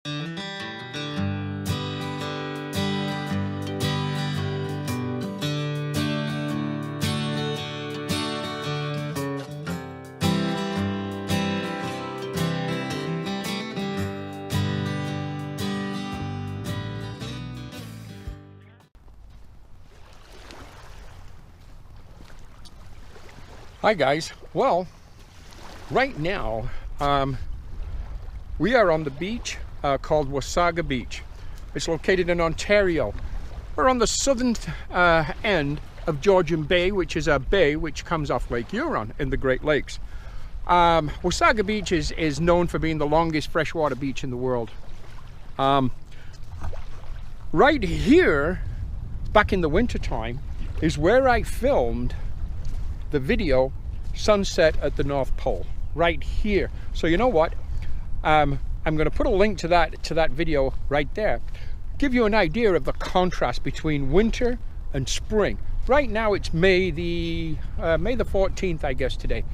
Hi guys. Well, right now we are on the beach called Wasaga Beach. It's located in Ontario. We're on the southern end of Georgian Bay, which is a bay which comes off Lake Huron in the Great Lakes. Wasaga Beach is known for being the longest freshwater beach in the world. Right here, back in the winter time, is where I filmed the video Sunset at the North Pole, right here. So you know what, I'm going to put a link to that video right there, give you an idea of the contrast between winter and spring. Right now it's May the 14th, I guess, today.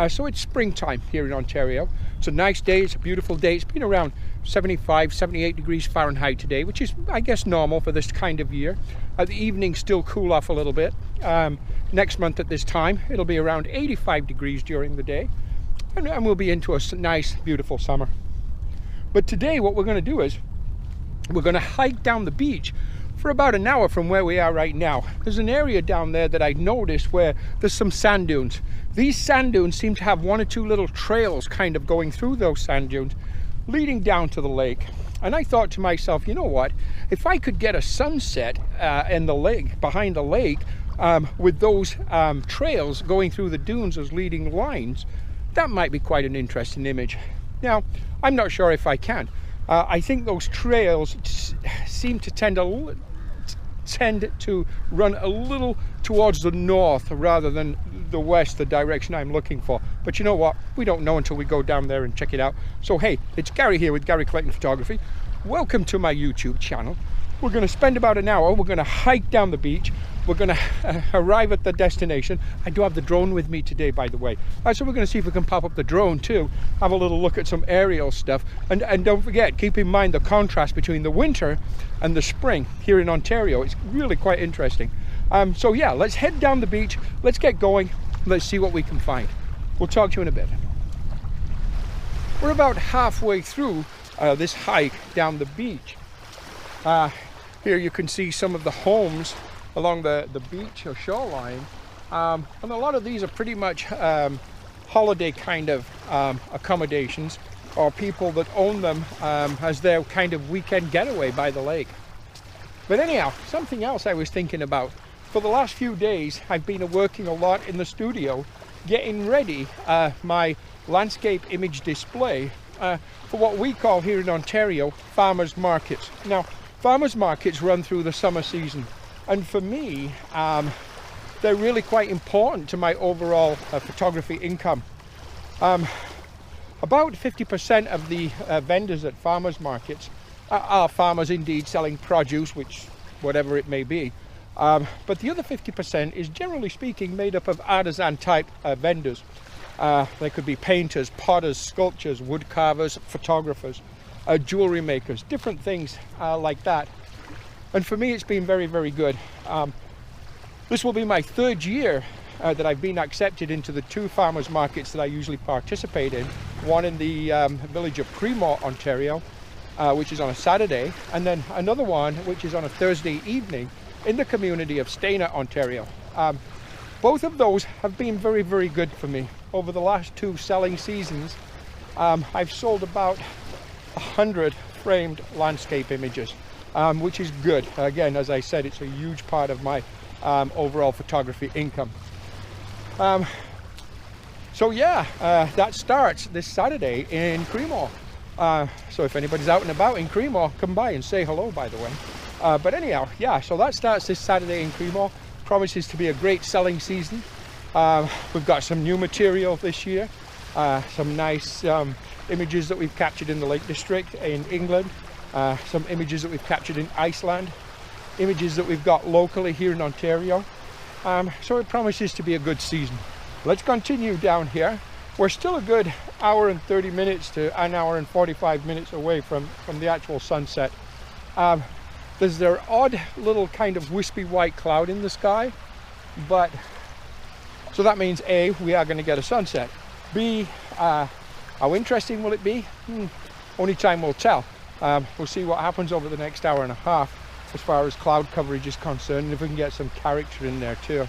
So it's springtime here in Ontario. It's a nice day, it's a beautiful day. It's been around 75, 78 degrees Fahrenheit today, which is, I guess, normal for this kind of year. The evenings still cool off a little bit. Next month at this time, it'll be around 85 degrees during the day. And we'll be into a nice, beautiful summer. But today what we're going to do is we're going to hike down the beach for about an hour from where we are right now. There's an area down there that I noticed where there's some sand dunes. These sand dunes seem to have one or two little trails kind of going through those sand dunes, leading down to the lake. And I thought to myself, you know what, if I could get a sunset in the lake, behind the lake, with those trails going through the dunes as leading lines, that might be quite an interesting image. Now, I'm not sure if I can. I think those trails seem to tend to run a little towards the north rather than the west, the direction I'm looking for. But you know what? We don't know until we go down there and check it out. So hey, it's Gary here with Gary Clayton Photography. Welcome to my YouTube channel. We're going to spend about an hour. We're going to hike down the beach. We're going to arrive at the destination. I do have the drone with me today, by the way. So we're going to see if we can pop up the drone too, have a little look at some aerial stuff. And don't forget, keep in mind the contrast between the winter and the spring here in Ontario. It's really quite interesting. So yeah, let's head down the beach. Let's get going. Let's see what we can find. We'll talk to you in a bit. We're about halfway through this hike down the beach. Here you can see some of the homes along the beach or shoreline, and a lot of these are pretty much holiday kind of accommodations, or people that own them as their kind of weekend getaway by the lake. But anyhow, something else I was thinking about. For the last few days I've been working a lot in the studio getting ready my landscape image display for what we call here in Ontario farmers markets. Now, farmers markets run through the summer season, and for me they're really quite important to my overall photography income. About 50% of the vendors at farmers markets are farmers indeed, selling produce, which whatever it may be, but the other 50% is, generally speaking, made up of artisan type vendors. They could be painters, potters, sculptors, wood carvers, photographers, jewelry makers, different things like that. And for me, it's been very, very good. This will be my third year that I've been accepted into the two farmers markets that I usually participate in. One in the village of Cremor, Ontario, which is on a Saturday, and then another one which is on a Thursday evening in the community of Stayner, Ontario. Both of those have been very, very good for me. Over the last two selling seasons, I've sold about 100 framed landscape images, which is good. Again, as I said, it's a huge part of my overall photography income. So yeah, that starts this Saturday in Cremor. So if anybody's out and about in Cremor, come by and say hello, by the way. But anyhow, yeah, so that starts this Saturday in Cremor. Promises to be a great selling season. We've got some new material this year, some nice images that we've captured in the Lake District in England, some images that we've captured in Iceland, images that we've got locally here in Ontario. So it promises to be a good season. Let's continue down here We're still a good hour and 30 minutes to an hour and 45 minutes away from the actual sunset. There's their odd little kind of wispy white cloud in the sky, but so that means A, we are going to get a sunset. B, how interesting will it be? Only time will tell. We'll see what happens over the next hour and a half as far as cloud coverage is concerned, and if we can get some character in there too.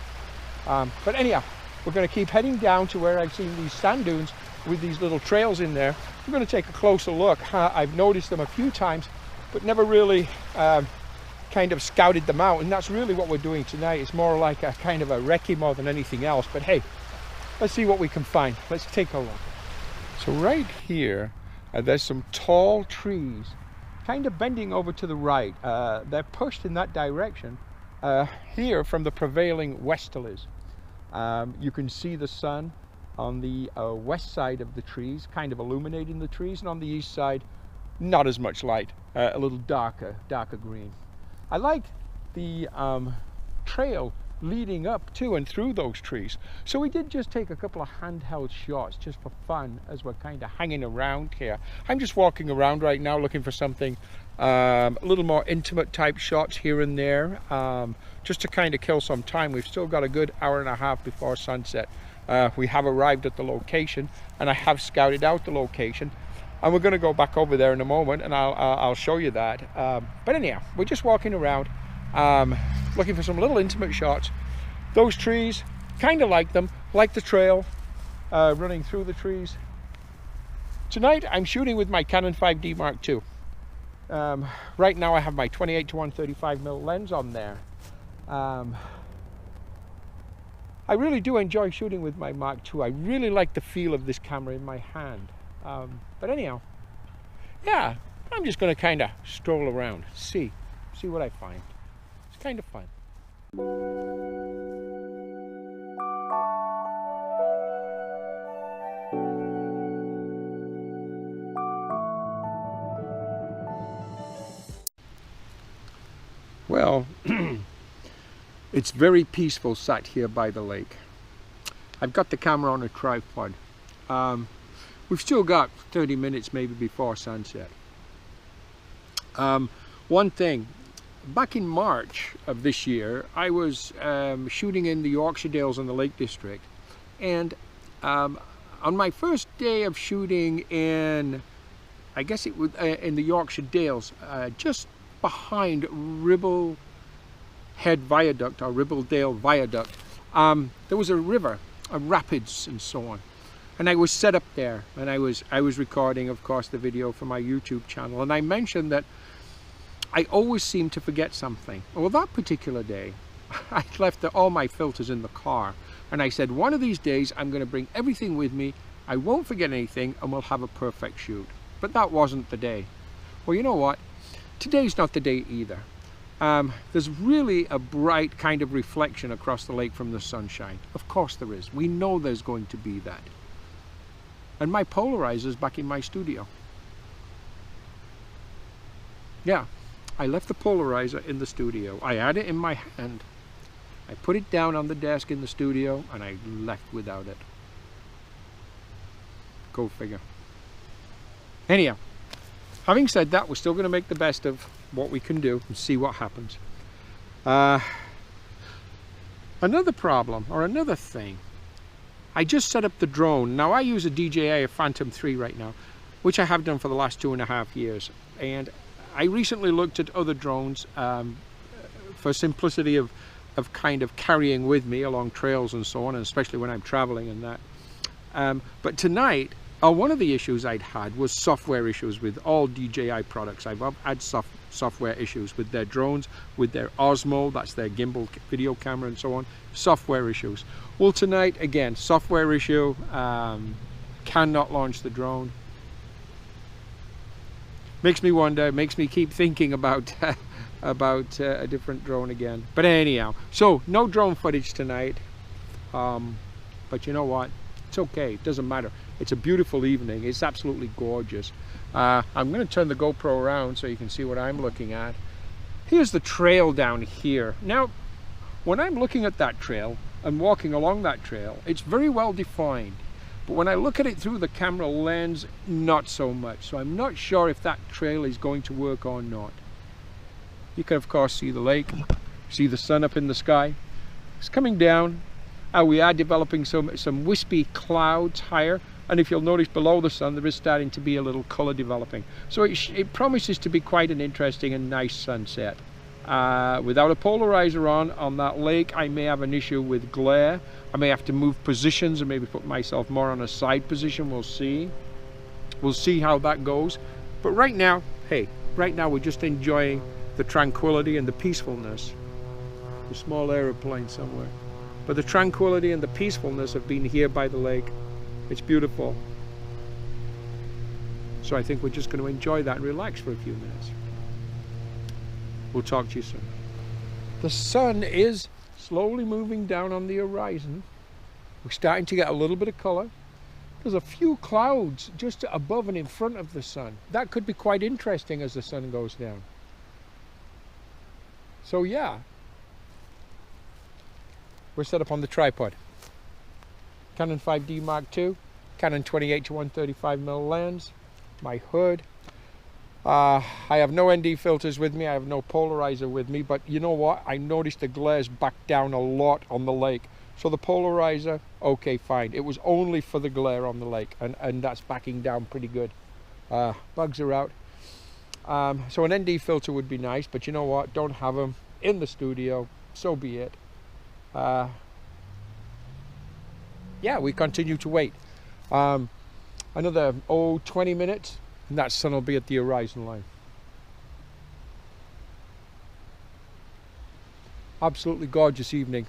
But anyhow, we're going to keep heading down to where I've seen these sand dunes with these little trails in there. We're going to take a closer look. I've noticed them a few times, but never really kind of scouted them out, and that's really what we're doing tonight. It's more like a kind of a recce more than anything else. But hey, let's see what we can find. Let's take a look. So right here, there's some tall trees kind of bending over to the right. They're pushed in that direction here from the prevailing westerlies. You can see the sun on the west side of the trees, kind of illuminating the trees, and on the east side, not as much light, a little darker green. I like the trail leading up to and through those trees. So we did just take a couple of handheld shots just for fun as we're kind of hanging around here. I'm just walking around right now looking for something a little more intimate type shots here and there, just to kind of kill some time. We've still got a good hour and a half before sunset. We have arrived at the location, and I have scouted out the location, and we're going to go back over there in a moment, and I'll show you that. But anyhow, we're just walking around looking for some little intimate shots. Those trees, kind of like them, like the trail running through the trees. Tonight I'm shooting with my Canon 5D Mark II. Right now I have my 28 to 135mm lens on there. I really do enjoy shooting with my Mark II. I really like the feel of this camera in my hand. But anyhow, yeah, I'm just going to kind of stroll around, see what I find. It's kind of fun. Well, it's very peaceful sat here by the lake. I've got the camera on a tripod. We've still got 30 minutes maybe before sunset. One thing, back in March of this year, I was shooting in the Yorkshire Dales in the Lake District, and on my first day of shooting in, I guess it was in the Yorkshire Dales, just behind Ribble Head Viaduct or Ribbledale Viaduct, there was a river, a rapids and so on, and I was set up there, and I was recording, of course, the video for my YouTube channel, and I mentioned that I always seem to forget something. Well, that particular day I left all my filters in the car, and I said, one of these days I'm going to bring everything with me, I won't forget anything, and we'll have a perfect shoot. But that wasn't the day. Well, you know what, today's not the day either. There's really a bright kind of reflection across the lake from the sunshine. Of course there is. We know there's going to be that. And my polarizer's back in my studio. Yeah, I left the polarizer in the studio. I had it in my hand. I put it down on the desk in the studio, and I left without it. Go figure. Anyhow, having said that, we're still going to make the best of what we can do and see what happens. Another problem, or another thing, I just set up the drone. Now I use a DJI Phantom 3 right now, which I have done for the last 2.5 years, and I recently looked at other drones for simplicity of kind of carrying with me along trails and so on, and especially when I'm traveling and that. But tonight, one of the issues I'd had was software issues with all DJI products. I've had software issues with their drones, with their Osmo, that's their gimbal video camera and so on, software issues. Well, tonight, again, software issue, cannot launch the drone. Makes me wonder, makes me keep thinking about a different drone again. But anyhow, so no drone footage tonight, but you know what? It's okay, it doesn't matter. It's a beautiful evening, it's absolutely gorgeous. I'm going to turn the GoPro around so you can see what I'm looking at. Here's the trail down here. Now, when I'm looking at that trail and walking along that trail, it's very well defined. But when I look at it through the camera lens, not so much. So I'm not sure if that trail is going to work or not. You can of course see the lake, see the sun up in the sky. It's coming down, and we are developing some wispy clouds higher. And if you'll notice below the sun, there is starting to be a little color developing. So it promises to be quite an interesting and nice sunset. Without a polarizer on that lake, I may have an issue with glare. I may have to move positions and maybe put myself more on a side position. We'll see. We'll see how that goes. But right now, hey, right now we're just enjoying the tranquility and the peacefulness. A small aeroplane somewhere. But the tranquility and the peacefulness of being here by the lake. It's beautiful. So I think we're just going to enjoy that and relax for a few minutes. We'll talk to you soon. The sun is slowly moving down on the horizon. We're starting to get a little bit of color. There's a few clouds just above and in front of the sun. That could be quite interesting as the sun goes down. So yeah, we're set up on the tripod. Canon 5D Mark II, Canon 28 to 135mm lens, my hood. I have no ND filters with me, I have no polarizer with me, but you know what? I noticed the glare's back down a lot on the lake. So the polarizer, okay, fine. It was only for the glare on the lake, and that's backing down pretty good. Bugs are out. So an ND filter would be nice, but you know what? Don't have them in the studio, so be it. Yeah, we continue to wait. Another 20 minutes and that sun will be at the horizon line. Absolutely gorgeous evening.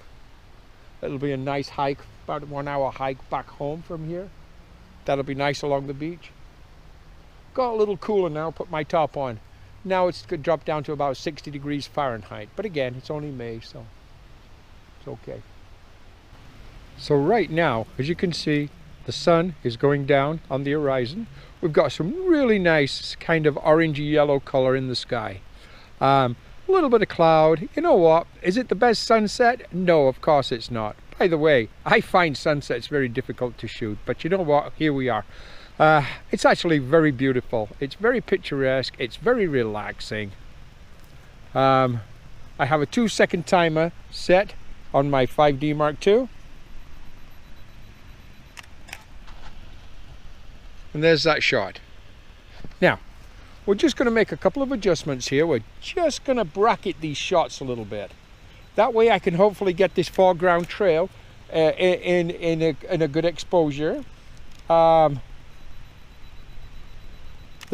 It'll be a nice hike, about a 1 hour hike back home from here. That'll be nice along the beach. Got a little cooler now, put my top on. Now it's dropped down to about 60 degrees Fahrenheit. But again, it's only May, so it's okay. So right now, as you can see, the sun is going down on the horizon. We've got some really nice kind of orangey yellow color in the sky. A little bit of cloud. You know what? Is it the best sunset? No, of course it's not. By the way, I find sunsets very difficult to shoot, but you know what? Here we are. It's actually very beautiful. It's very picturesque. It's very relaxing. I have a 2-second timer set on my 5D Mark II. And there's that shot. Now, we're just going to make a couple of adjustments here. We're just going to bracket these shots a little bit. That way I can hopefully get this foreground trail in a good exposure. The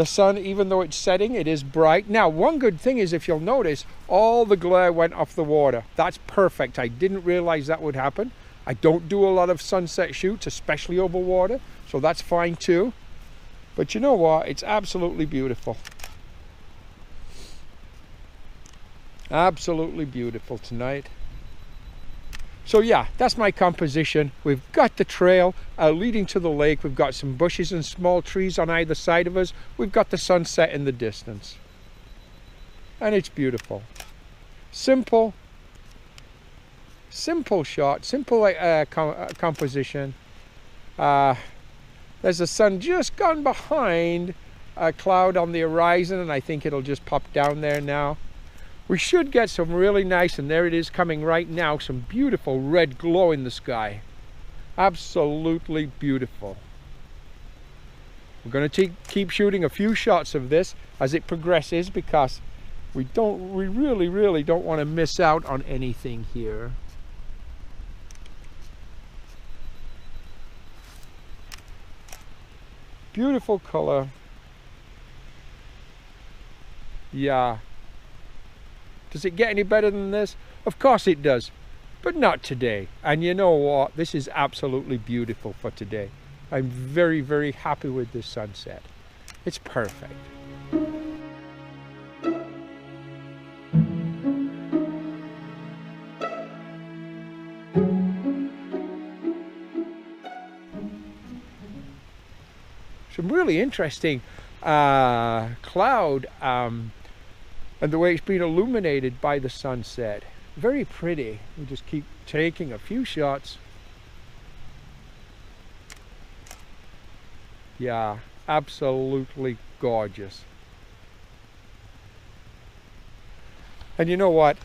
sun, even though it's setting, it is bright. Now, one good thing is, if you'll notice, all the glare went off the water. That's perfect. I didn't realize that would happen. I don't do a lot of sunset shoots, especially over water, so that's fine too. But you know what? It's absolutely beautiful. Absolutely beautiful tonight. So yeah, that's my composition. We've got the trail leading to the lake. We've got some bushes and small trees on either side of us. We've got the sunset in the distance. And it's beautiful. Simple shot, simple composition. There's the sun just gone behind a cloud on the horizon, and I think it'll just pop down there now. We should get some really nice, and there it is coming right now, some beautiful red glow in the sky. Absolutely beautiful. We're going to keep shooting a few shots of this as it progresses, because we really don't want to miss out on anything here. Beautiful color. Yeah. Does it get any better than this? Of course it does, but not today. And you know what? This is absolutely beautiful for today. I'm very happy with this sunset. It's perfect. Some really interesting cloud and the way it's been illuminated by the sunset. Very pretty. We just keep taking a few shots. Yeah, absolutely gorgeous. And you know what?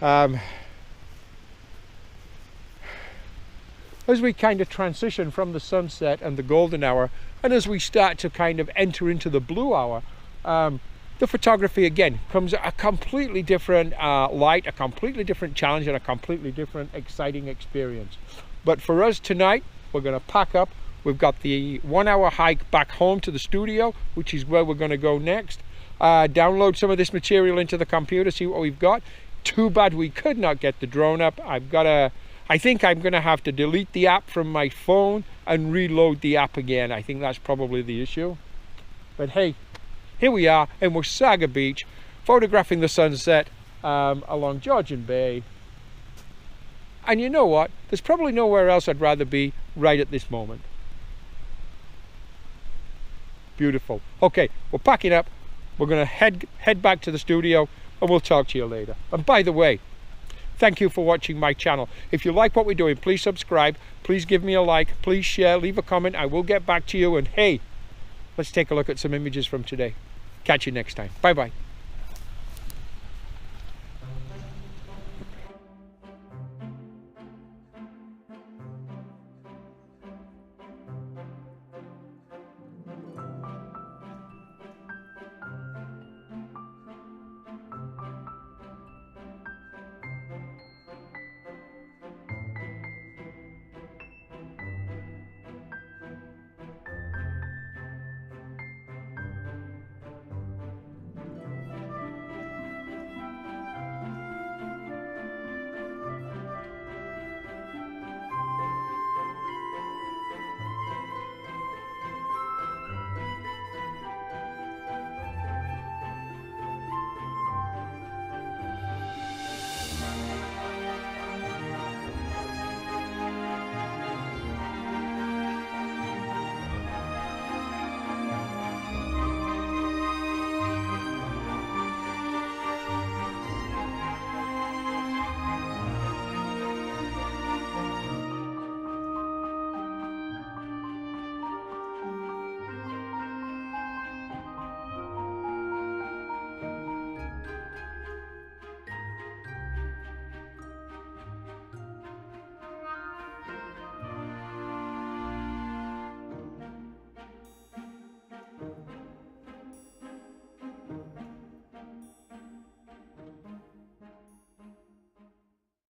As we kind of transition from the sunset and the golden hour, and as we start to kind of enter into the blue hour, the photography again comes a completely different light, a completely different challenge, and a completely different exciting experience. But for us tonight, we're going to pack up. We've got the 1 hour hike back home to the studio, which is where we're going to go next. Download some of this material into the computer, see what we've got. Too bad we could not get the drone up. I think I'm going to have to delete the app from my phone and reload the app again. I think that's probably the issue. But hey, here we are in Wasaga Beach, photographing the sunset along Georgian Bay. And you know what? There's probably nowhere else I'd rather be right at this moment. Beautiful. Okay, we're packing up. We're going to head back to the studio, and we'll talk to you later. And by the way, thank you for watching my channel. If you like what we're doing, please subscribe. Please give me a like. Please share. Leave a comment. I will get back to you. And hey, let's take a look at some images from today. Catch you next time. Bye-bye.